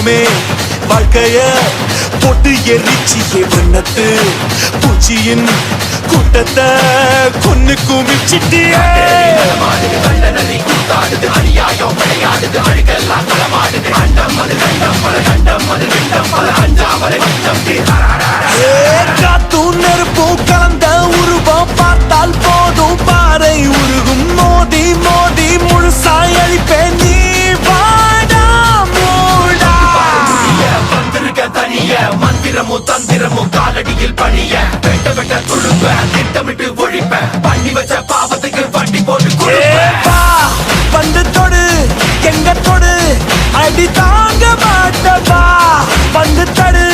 காலமே வாழ்க்கைய போட்டு எரிச்சியே வண்ணத்து பூச்சியின் கூட்டத்தை கொன்னு குமிச்சிட்டியே காத்தும் நெருப்பும் கலந்த உருவம் பார்த்தால் போதும் பாறை உருகும் மோதி மோதி முழுசாய் அழிப்பேன் நீ வாடா மூடா மந்திரமும் தந்திரமும் காலடியில் பணிய வெட்ட வெட்ட துழுப்ப திட்டமிட்டு ஒழிப்ப பண்ணி வச்ச பாவத்துக்கு வண்டி போட்டு வந்து தொடு எங்க தொடு அடி தாங்க மாட்டவா வந்து தடு